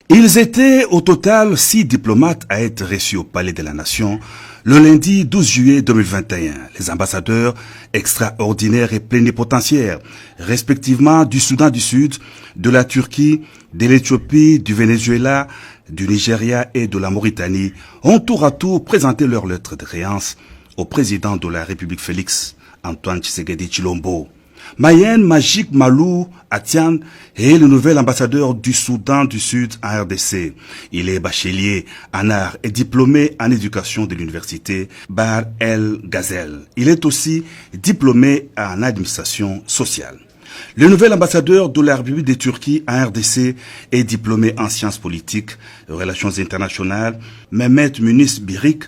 Ils étaient au total 6 diplomates à être reçus au Palais de la Nation le lundi 12 juillet 2021. Les ambassadeurs extraordinaires et plénipotentiaires, respectivement du Soudan du Sud, de la Turquie, de l'Éthiopie, du Venezuela, du Nigeria et de la Mauritanie, ont tour à tour présenté leur lettre de créance au président de la République Félix Antoine Tshisekedi Tshilombo. Mayen Magic Malou Atian est le nouvel ambassadeur du Soudan du Sud en RDC. Il est bachelier en art et diplômé en éducation de l'université Bar El Ghazel. Il est aussi diplômé en administration sociale. Le nouvel ambassadeur de la République de Turquie en RDC est diplômé en sciences politiques et relations internationales. Mehmet Munis Birik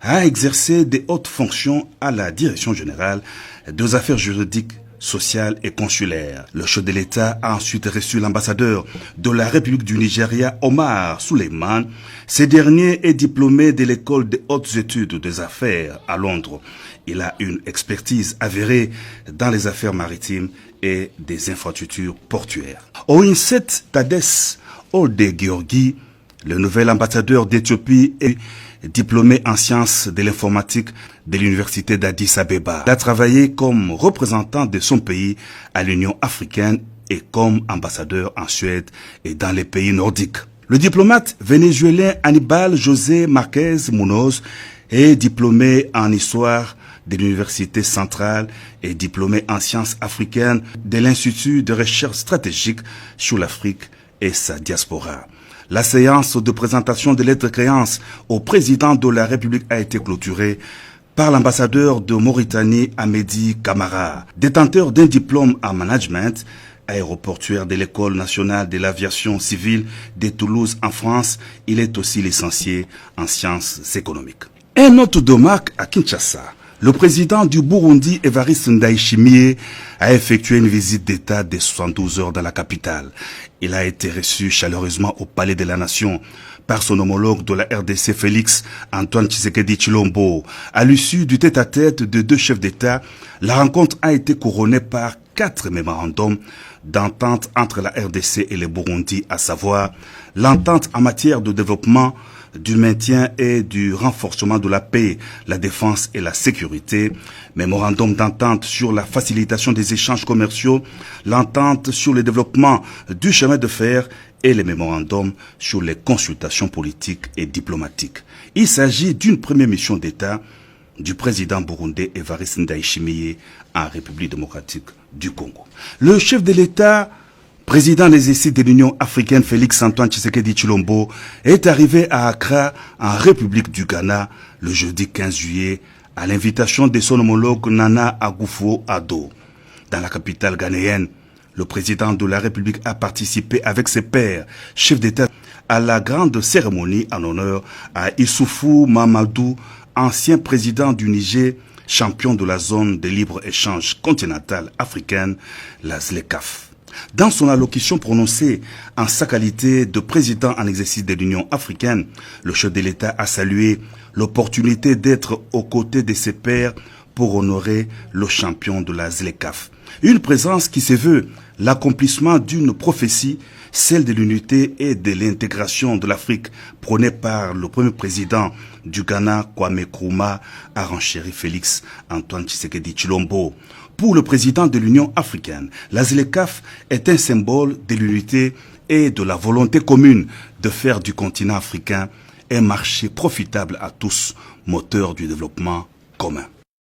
a exercé de hautes fonctions à la direction générale des affaires juridiques, sociales et consulaires. Le chef de l'État a ensuite reçu l'ambassadeur de la République du Nigeria, Omar Suleiman. Ce dernier est diplômé de l'école des hautes études des affaires à Londres. Il a une expertise avérée dans les affaires maritimes et des infrastructures portuaires. Oyinset Tades Olde Georgi, le nouvel ambassadeur d'Éthiopie, est diplômé en sciences de l'informatique de l'université d'Addis Abeba. Il a travaillé comme représentant de son pays à l'Union africaine et comme ambassadeur en Suède et dans les pays nordiques. Le diplomate vénézuélien Aníbal José Marquez Munoz est diplômé en histoire de l'Université centrale et diplômé en sciences africaines de l'Institut de recherche stratégique sur l'Afrique et sa diaspora. La séance de présentation de lettres de créance au président de la République a été clôturée par l'ambassadeur de Mauritanie, Amédi Camara, détenteur d'un diplôme en management aéroportuaire de l'École nationale de l'aviation civile de Toulouse en France. Il est aussi licencié en sciences économiques. Un autre de marque à Kinshasa. Le président du Burundi, Evariste Ndayishimiye, a effectué une visite d'État de 72 heures dans la capitale. Il a été reçu chaleureusement au Palais de la Nation par son homologue de la RDC, Félix Antoine Tshisekedi Tshilombo. À l'issue du tête-à-tête de deux chefs d'État, la rencontre a été couronnée par 4 mémorandums d'entente entre la RDC et le Burundi, à savoir l'entente en matière de développement, du maintien et du renforcement de la paix, la défense et la sécurité, mémorandum d'entente sur la facilitation des échanges commerciaux, l'entente sur le développement du chemin de fer et les mémorandums sur les consultations politiques et diplomatiques. Il s'agit d'une première mission d'État du président burundais Evariste Ndayishimiye en République démocratique du Congo. Le chef de l'État, président des exercices de l'Union africaine Félix Antoine Tshisekedi Tshilombo, est arrivé à Accra, en République du Ghana, le jeudi 15 juillet, à l'invitation de son homologue Nana Akufo-Addo. Dans la capitale ghanéenne, le président de la République a participé avec ses pairs, chefs d'État, à la grande cérémonie en honneur à Issoufou Mamadou, ancien président du Niger, champion de la zone de libre-échange continentale africaine, la ZLECAf. Dans son allocution prononcée en sa qualité de président en exercice de l'Union africaine, le chef de l'État a salué l'opportunité d'être aux côtés de ses pairs pour honorer le champion de la ZLECAf. Une présence qui se veut l'accomplissement d'une prophétie, celle de l'unité et de l'intégration de l'Afrique prônée par le premier président du Ghana, Kwame Nkrumah, a renchéri Félix Antoine Tshisekedi Tshilombo. Pour le président de l'Union africaine, la ZLECAf est un symbole de l'unité et de la volonté commune de faire du continent africain un marché profitable à tous, moteur du développement commun.